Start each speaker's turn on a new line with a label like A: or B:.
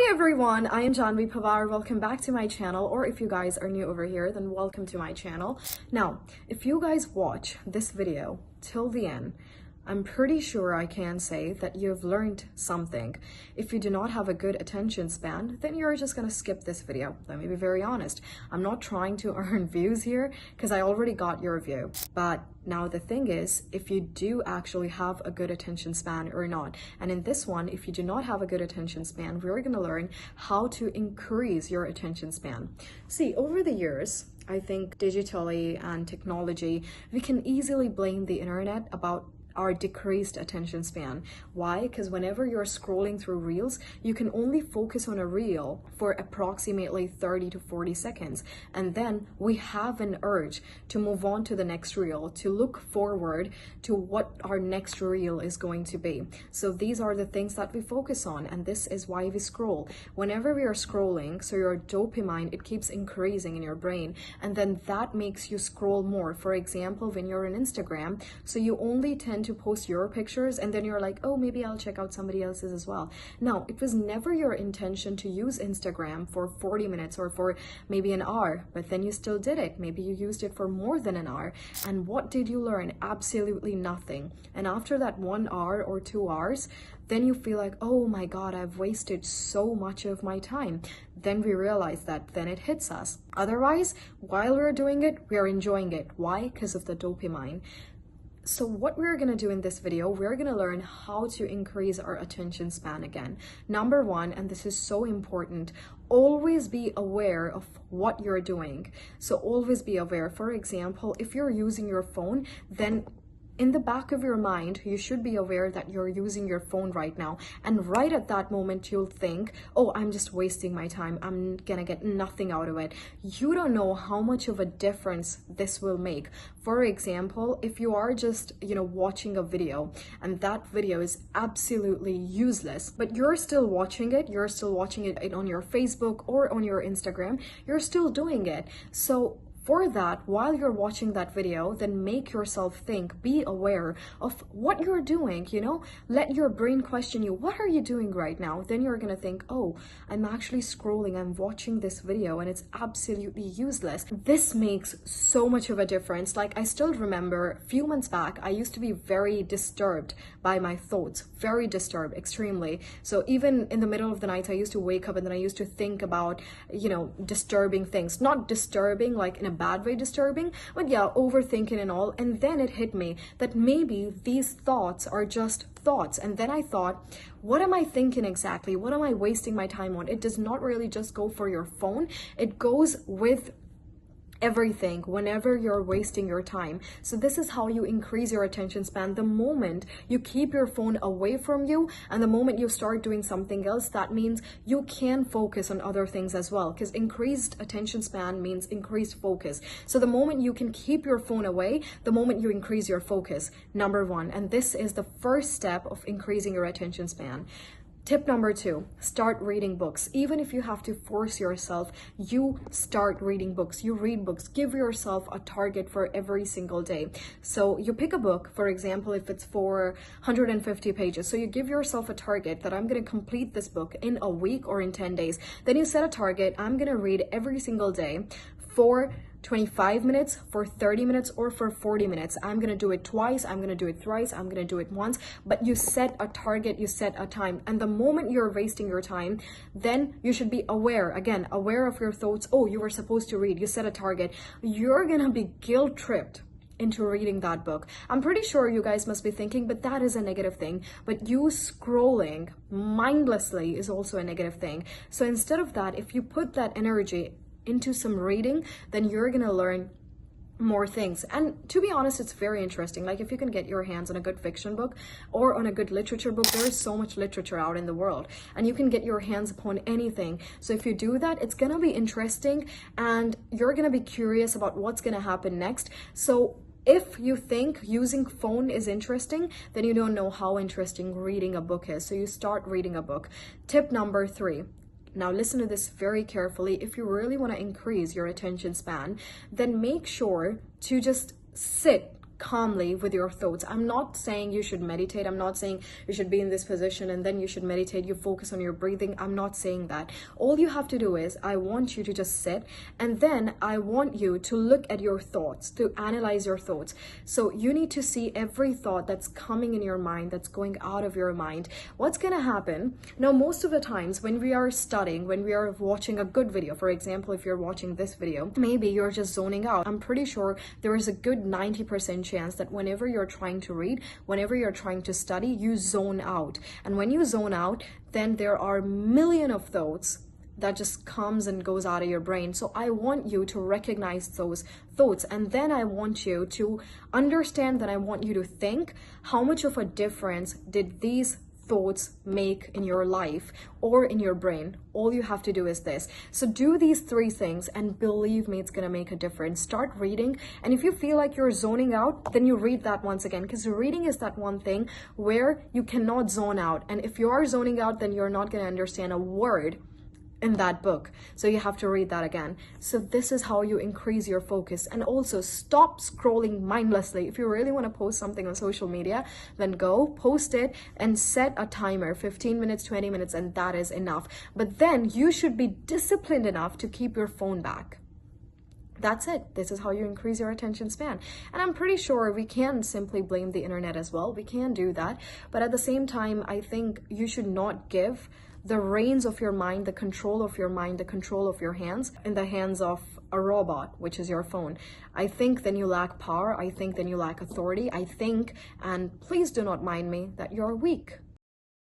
A: Hi everyone, I am Janhavi Panwar. Welcome back to my channel, or if you guys are new over here, then welcome to my channel. Now, if you guys watch this video till the end, I'm pretty sure I can say that you've learned something. If you do not have a good attention span, then you're just gonna skip this video. Let me be very honest. I'm not trying to earn views here because I already got your view. But now the thing is, if you do actually have a good attention span or not. And in this one, if you do not have a good attention span, we're gonna learn how to increase your attention span. See, over the years, I think digitally and technology, we can easily blame the internet about our decreased attention span. Why? Because whenever you're scrolling through reels, you can only focus on a reel for approximately 30 to 40 seconds. And then we have an urge to move on to the next reel, to look forward to what our next reel is going to be. So these are the things that we focus on, and this is why we scroll. Whenever we are scrolling, so your dopamine, it keeps increasing in your brain, and then that makes you scroll more. For example, when you're on Instagram, so you only tend to post your pictures, and then you're like, oh, maybe I'll check out somebody else's as well. Now, it was never your intention to use Instagram for 40 minutes or for maybe an hour, but then you still did it. Maybe you used it for more than an hour. And what did you learn? Absolutely nothing. And after that 1 hour or 2 hours, then you feel like, oh my God, I've wasted so much of my time. Then we realize that, then it hits us. Otherwise, while we're doing it, we're enjoying it. Why? Because of the dopamine. So what we're going to do in this video, we're going to learn how to increase our attention span again. Number one, and this is so important, always be aware of what you're doing. So always be aware. For example, if you're using your phone, then in the back of your mind, you should be aware that you're using your phone right now. And right at that moment, you'll think, oh, I'm just wasting my time. I'm gonna get nothing out of it. You don't know how much of a difference this will make. For example, if you are just, watching a video and that video is absolutely useless, but you're still watching it on your Facebook or on your Instagram, you're still doing it. So for that, while you're watching that video, then make yourself think, be aware of what you're doing, let your brain question you, what are you doing right now? Then you're gonna think, oh, I'm actually scrolling, I'm watching this video and it's absolutely useless. This makes so much of a difference. Like, I still remember a few months back, I used to be very disturbed by my thoughts, very disturbed, extremely. So even in the middle of the night, I used to wake up and then I used to think about, disturbing things, not disturbing like in a bad way disturbing, but yeah, overthinking and all. And then it hit me that maybe these thoughts are just thoughts. And then I thought, what am I thinking exactly? What am I wasting my time on? It does not really just go for your phone, it goes with everything whenever you're wasting your time. So this is how you increase your attention span. The moment you keep your phone away from you and the moment you start doing something else, that means you can focus on other things as well, because increased attention span means increased focus. So the moment you can keep your phone away, the moment you increase your focus. Number one, and this is the first step of increasing your attention span. Tip number two, start reading books. Even if you have to force yourself, you start reading books. You read books. Give yourself a target for every single day. So you pick a book, for example, if it's for 150 pages. So you give yourself a target that I'm going to complete this book in a week or in 10 days. Then you set a target, I'm going to read every single day for 25 minutes, for 30 minutes, or for 40 minutes. I'm going to do it twice, I'm going to do it thrice, I'm going to do it once, but you set a target, you set a time. And the moment you're wasting your time, then you should be aware, again, aware of your thoughts. Oh, you were supposed to read, you set a target. You're going to be guilt tripped into reading that book. I'm pretty sure you guys must be thinking, but that is a negative thing. But you scrolling mindlessly is also a negative thing. So instead of that, if you put that energy into some reading, then you're gonna learn more things. And to be honest, it's very interesting. Like, if you can get your hands on a good fiction book or on a good literature book, there is so much literature out in the world and you can get your hands upon anything. So if you do that, it's gonna be interesting and you're gonna be curious about what's gonna happen next. So if you think using phone is interesting, then you don't know how interesting reading a book is. So you start reading a book. Tip number three. Now listen to this very carefully. If you really want to increase your attention span, then make sure to just sit calmly with your thoughts. I'm not saying you should meditate. I'm not saying you should be in this position and then you should meditate, you focus on your breathing. I'm not saying that. All you have to do is, I want you to just sit, and then I want you to look at your thoughts, to analyze your thoughts. So you need to see every thought that's coming in your mind, that's going out of your mind. What's going to happen now, most of the times when we are studying, when we are watching a good video, for example, if you're watching this video, maybe you're just zoning out. I'm pretty sure there is a good 90% chance that whenever you're trying to read, whenever you're trying to study, you zone out. And when you zone out, then there are a million of thoughts that just comes and goes out of your brain. So I want you to recognize those thoughts, and then I want you to understand that I want you to think, how much of a difference did these thoughts make in your life or in your brain? All you have to do is this. So do these 3 things and believe me, it's going to make a difference. Start reading, and if you feel like you're zoning out, then you read that once again, because reading is that one thing where you cannot zone out. And if you are zoning out, then you're not going to understand a word in that book. So you have to read that again. So this is how you increase your focus. And also stop scrolling mindlessly. If you really want to post something on social media, then go post it and set a timer, 15 minutes, 20 minutes, and that is enough. But then you should be disciplined enough to keep your phone back. That's it. This is how you increase your attention span. And I'm pretty sure we can simply blame the internet as well. We can do that. But at the same time, I think you should not give the reins of your mind, the control of your mind, the control of your hands in the hands of a robot, which is your phone. I think then you lack power. I think then you lack authority. I think, and please do not mind me, that you're weak.